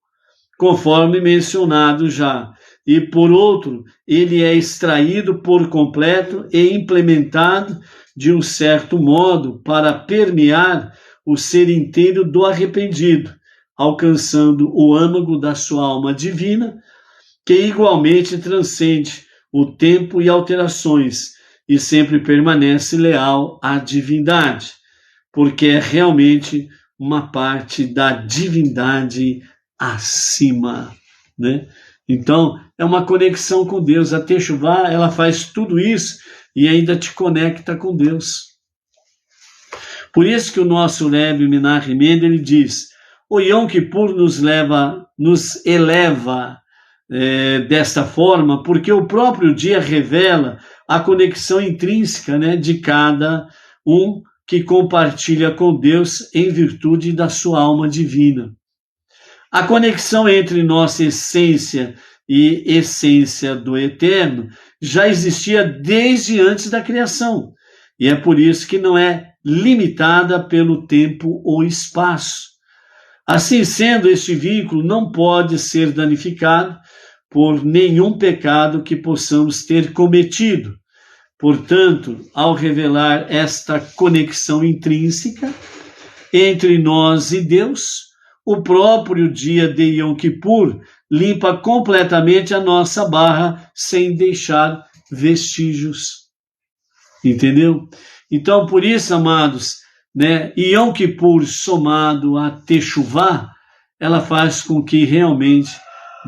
conforme mencionado já, e por outro, ele é extraído por completo e implementado de um certo modo para permear o ser inteiro do arrependido, alcançando o âmago da sua alma divina, que igualmente transcende o tempo e alterações e sempre permanece leal à divindade, porque é realmente uma parte da divindade acima, né? Então, é uma conexão com Deus. A Techuvá, ela faz tudo isso e ainda te conecta com Deus. Por isso que o nosso Rebbe Menachem Mendel, ele diz, o Yom Kippur nos eleva desta forma, porque o próprio dia revela a conexão intrínseca, né, de cada um que compartilha com Deus em virtude da sua alma divina. A conexão entre nossa essência e essência do Eterno já existia desde antes da criação, e é por isso que não é limitada pelo tempo ou espaço. Assim sendo, este vínculo não pode ser danificado por nenhum pecado que possamos ter cometido. Portanto, ao revelar esta conexão intrínseca entre nós e Deus, o próprio dia de Yom Kippur limpa completamente a nossa barra sem deixar vestígios. Entendeu? Então, por isso, amados, né, Yom Kippur somado a Teshuvá, ela faz com que realmente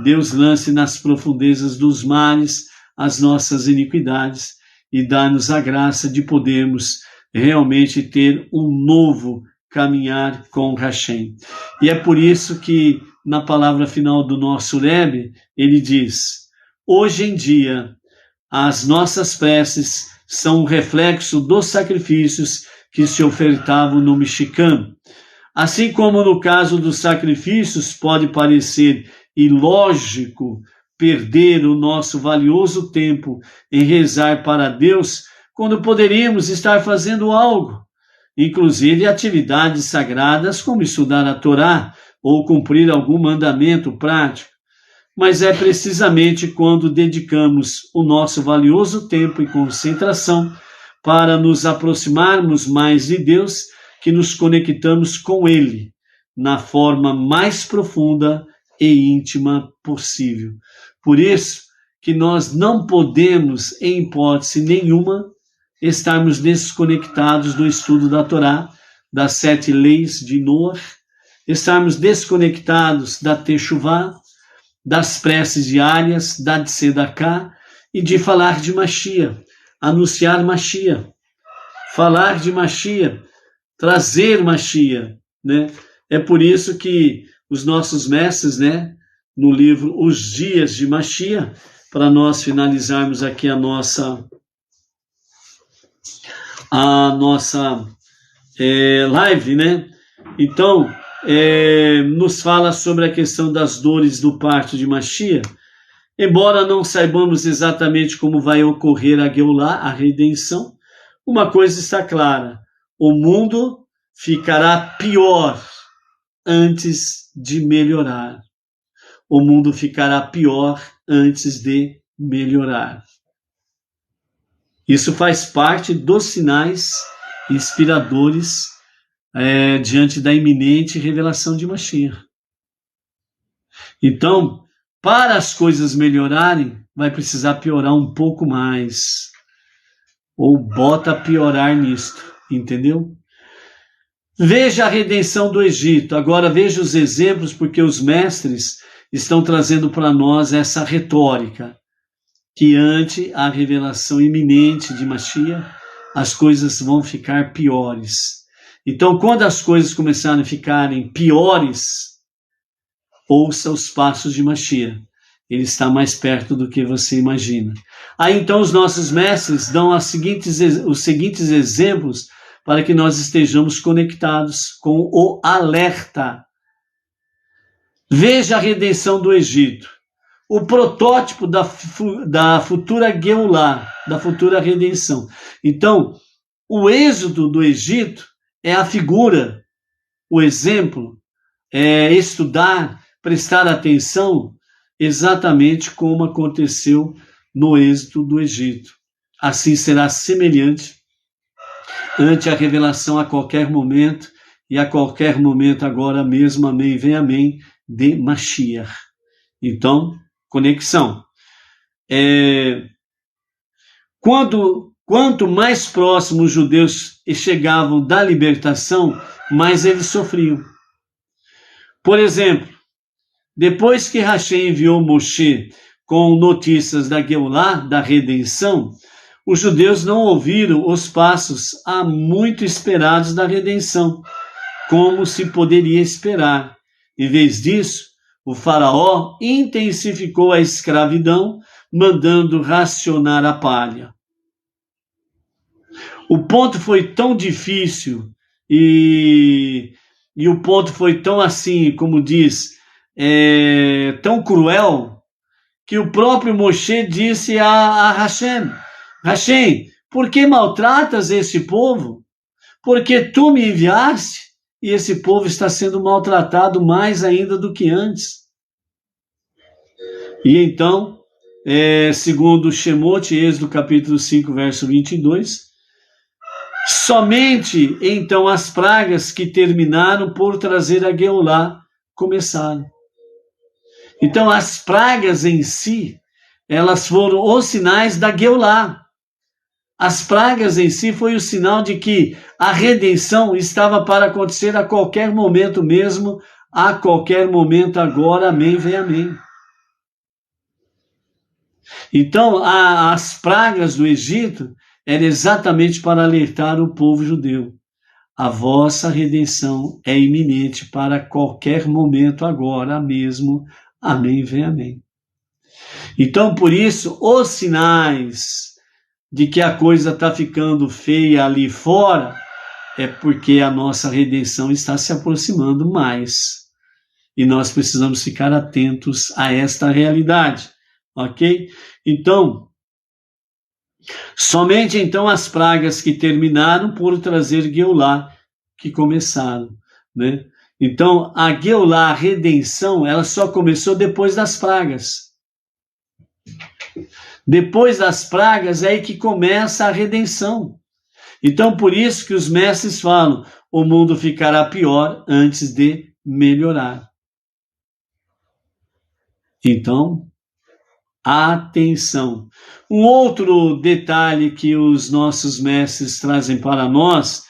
Deus lance nas profundezas dos mares as nossas iniquidades e dá-nos a graça de podermos realmente ter um novo caminhar com Hashem. E é por isso que na palavra final do nosso Rebbe, ele diz: hoje em dia, as nossas preces são um reflexo dos sacrifícios que se ofertavam no Mishkan. Assim como no caso dos sacrifícios pode parecer ilógico perder o nosso valioso tempo em rezar para Deus, quando poderíamos estar fazendo algo, inclusive atividades sagradas como estudar a Torá ou cumprir algum mandamento prático. Mas é precisamente quando dedicamos o nosso valioso tempo e concentração para nos aproximarmos mais de Deus que nos conectamos com Ele na forma mais profunda e íntima possível. Por isso que nós não podemos, em hipótese nenhuma, estarmos desconectados do estudo da Torá, das 7 leis de Noah, estarmos desconectados da Teshuvá, das preces diárias, da Tzedakah e de falar de Mashiach, anunciar Mashiach, falar de Mashiach, trazer Mashiach, né? É por isso que os nossos mestres, né, no livro Os Dias de Mashiach, para nós finalizarmos aqui a nossa live, né? Então, nos fala sobre a questão das dores do parto de Mashiach. Embora não saibamos exatamente como vai ocorrer a Geulah, a redenção, uma coisa está clara: o mundo ficará pior antes de melhorar. O mundo ficará pior antes de melhorar. Isso faz parte dos sinais inspiradores diante da iminente revelação de Mashiach. Então, para as coisas melhorarem, vai precisar piorar um pouco mais. Ou bota piorar nisto, entendeu? Veja a redenção do Egito. Agora veja os exemplos, porque os mestres estão trazendo para nós essa retórica, que ante a revelação iminente de Mashiach, as coisas vão ficar piores. Então, quando as coisas começarem a ficarem piores, ouça os passos de Mashiach. Ele está mais perto do que você imagina. Aí então os nossos mestres dão os seguintes exemplos para que nós estejamos conectados com o alerta. Veja a redenção do Egito, o protótipo da futura Geulah, da futura redenção. Então, o êxodo do Egito é a figura, o exemplo, é estudar, prestar atenção exatamente como aconteceu no êxodo do Egito. Assim será semelhante ante a revelação a qualquer momento, e a qualquer momento agora mesmo, amém, vem amém, de Mashiach. Então, conexão. Quanto mais próximo os judeus chegavam da libertação, mais eles sofriam. Por exemplo, depois que Hashem enviou Moshe com notícias da Geulah, da redenção, os judeus não ouviram os passos há muito esperados da redenção, como se poderia esperar. Em vez disso, o faraó intensificou a escravidão, mandando racionar a palha. O ponto foi tão difícil e o ponto foi tão assim, como diz, tão cruel, que o próprio Moshe disse a Hashem, Hashem, por que maltratas esse povo? Porque tu me enviaste e esse povo está sendo maltratado mais ainda do que antes. E então, segundo Shemot, Êxodo capítulo 5, verso 22, somente então as pragas que terminaram por trazer a Geulá começaram. Então as pragas em si, elas foram os sinais da Geulá. As pragas em si foi o sinal de que a redenção estava para acontecer a qualquer momento mesmo, a qualquer momento agora, amém, vem amém. Então, as pragas do Egito eram exatamente para alertar o povo judeu. A vossa redenção é iminente para qualquer momento agora mesmo, amém, vem amém. Então, por isso, os sinais de que a coisa está ficando feia ali fora, é porque a nossa redenção está se aproximando mais. E nós precisamos ficar atentos a esta realidade, ok? Então, somente então as pragas que terminaram por trazer Geulá, que começaram, né? Então, a Geulá, a redenção, ela só começou depois das pragas. Depois das pragas é aí que começa a redenção. Então, por isso que os mestres falam, o mundo ficará pior antes de melhorar. Então, atenção. Um outro detalhe que os nossos mestres trazem para nós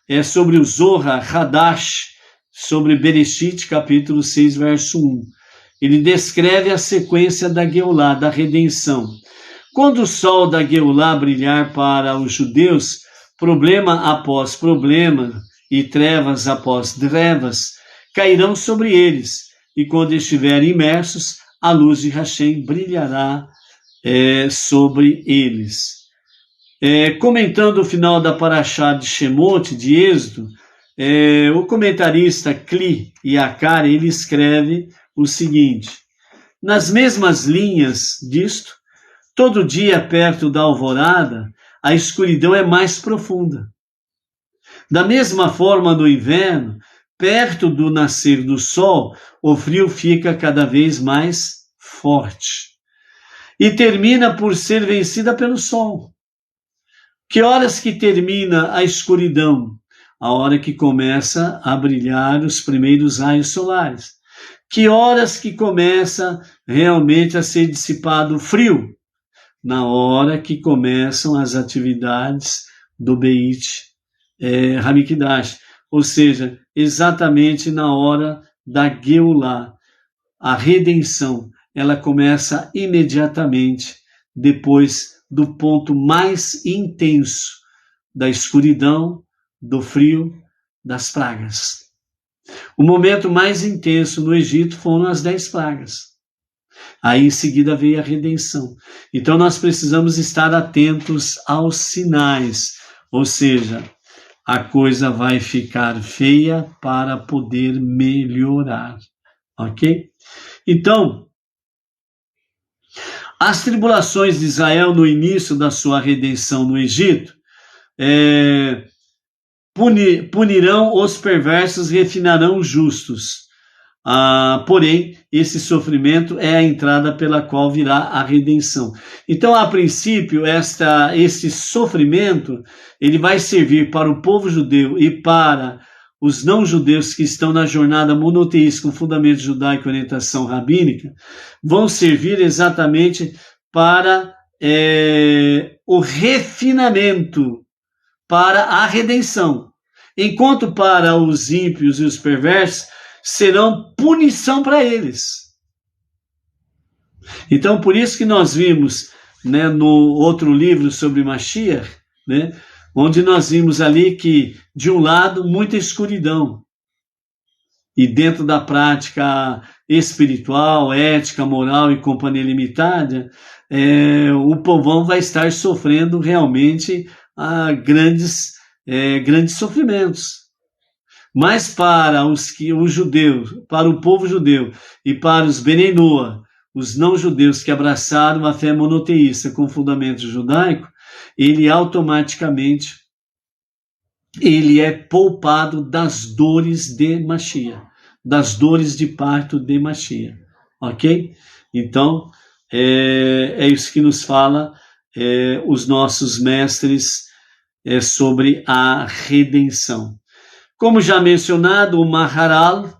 é sobre o Zohar Hadash, sobre Bereshit, capítulo 6, verso 1. Ele descreve a sequência da Geulá, da redenção. Quando o sol da Geulá brilhar para os judeus, problema após problema e trevas após trevas cairão sobre eles, e quando estiverem imersos, a luz de Hashem brilhará sobre eles. Comentando o final da Parashá de Shemot, de Êxodo, o comentarista Kli Yakar, ele escreve o seguinte: nas mesmas linhas disto, todo dia perto da alvorada, a escuridão é mais profunda. Da mesma forma, no inverno, perto do nascer do sol, o frio fica cada vez mais forte. E termina por ser vencida pelo sol. Que horas que termina a escuridão? A hora que começa a brilhar os primeiros raios solares. Que horas que começa realmente a ser dissipado o frio? Na hora que começam as atividades do Beit Hamikdash, ou seja, exatamente na hora da Geulá. A redenção, ela começa imediatamente depois do ponto mais intenso da escuridão, do frio, das pragas. O momento mais intenso no Egito foram as 10 pragas. Aí em seguida veio a redenção. Então nós precisamos estar atentos aos sinais, ou seja, a coisa vai ficar feia para poder melhorar, ok? Então, as tribulações de Israel no início da sua redenção no Egito punirão os perversos e refinarão os justos. Porém, esse sofrimento é a entrada pela qual virá a redenção. Então, a princípio, esse sofrimento, ele vai servir para o povo judeu e para os não-judeus que estão na jornada monoteísta com fundamento judaico e orientação rabínica, vão servir exatamente para o refinamento, para a redenção. Enquanto para os ímpios e os perversos, serão punição para eles. Então, por isso que nós vimos, né, no outro livro sobre Mashiach, né, onde nós vimos ali que, de um lado, muita escuridão. e dentro da prática espiritual, ética, moral e companhia limitada, o povão vai estar sofrendo realmente grandes sofrimentos. Mas para os judeus, para o povo judeu e para os Benei Noa, os não-judeus que abraçaram a fé monoteísta com fundamento judaico, ele automaticamente é poupado das dores de Mashiach, das dores de parto de Mashiach, ok? Então, é isso que nos fala os nossos mestres sobre a redenção. Como já mencionado, o Maharal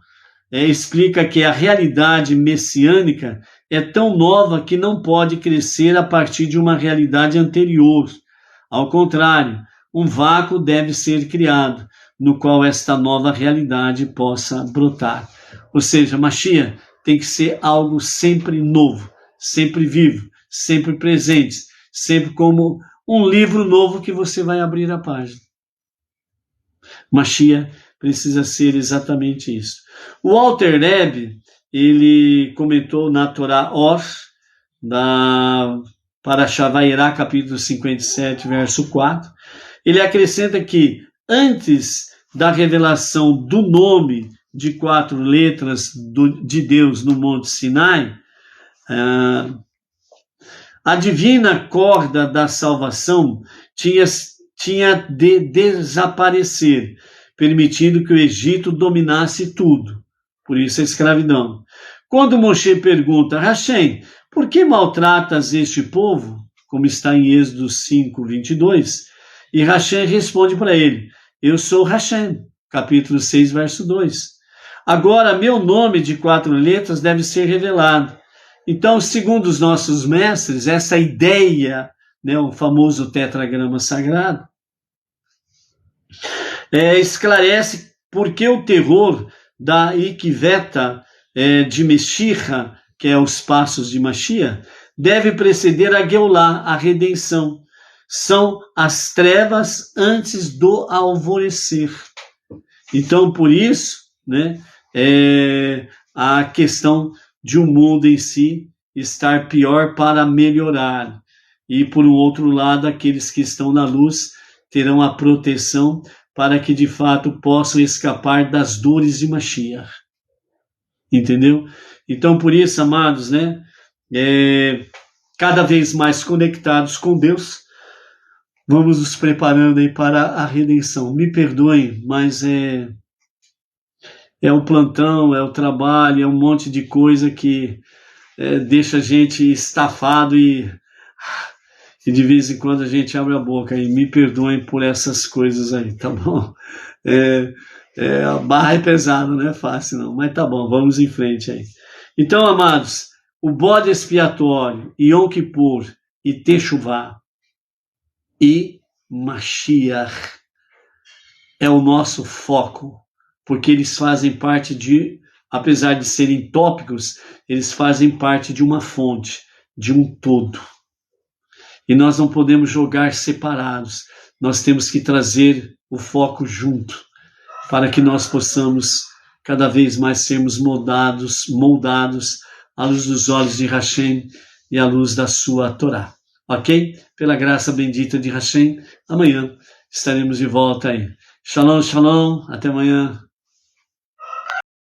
explica que a realidade messiânica é tão nova que não pode crescer a partir de uma realidade anterior. Ao contrário, um vácuo deve ser criado, no qual esta nova realidade possa brotar. Ou seja, Mashiach tem que ser algo sempre novo, sempre vivo, sempre presente, sempre como um livro novo que você vai abrir a página. Mashiach precisa ser exatamente isso. O Alter Rebbe, ele comentou na Torá Or, da Parashá Vairá, capítulo 57, verso 4, ele acrescenta que antes da revelação do nome de 4 letras de Deus no Monte Sinai, a divina corda da salvação tinha de desaparecer, permitindo que o Egito dominasse tudo. Por isso a escravidão. Quando Moshe pergunta, Hashem, por que maltratas este povo? Como está em Êxodo 5, 22. E Hashem responde para ele, eu sou Hashem, capítulo 6, verso 2. Agora, meu nome de 4 letras deve ser revelado. Então, segundo os nossos mestres, essa ideia, o famoso tetragrama sagrado, esclarece por que o terror da Ikveta de Meshicha, que é os passos de Mashiach, deve preceder a Geulá, a redenção. São as trevas antes do alvorecer. Então, por isso, a questão de um mundo em si estar pior para melhorar. E, por um outro lado, aqueles que estão na luz terão a proteção para que, de fato, possam escapar das dores de Mashiach. Entendeu? Então, por isso, amados, cada vez mais conectados com Deus, vamos nos preparando aí para a redenção. Me perdoem, mas é o plantão, é o trabalho, é um monte de coisa que deixa a gente estafado e de vez em quando a gente abre a boca. E me perdoem por essas coisas aí, tá bom? A barra é pesada, não é fácil não, mas tá bom, vamos em frente aí. Então, amados, o bode expiatório, Yom Kippur e Teshuvá e Mashiach é o nosso foco, porque eles fazem parte apesar de serem tópicos, eles fazem parte de uma fonte, de um todo. E nós não podemos jogar separados, nós temos que trazer o foco junto, para que nós possamos cada vez mais sermos moldados à luz dos olhos de Hashem e à luz da sua Torá. Ok? Pela graça bendita de Hashem, amanhã estaremos de volta aí. Shalom, shalom, até amanhã.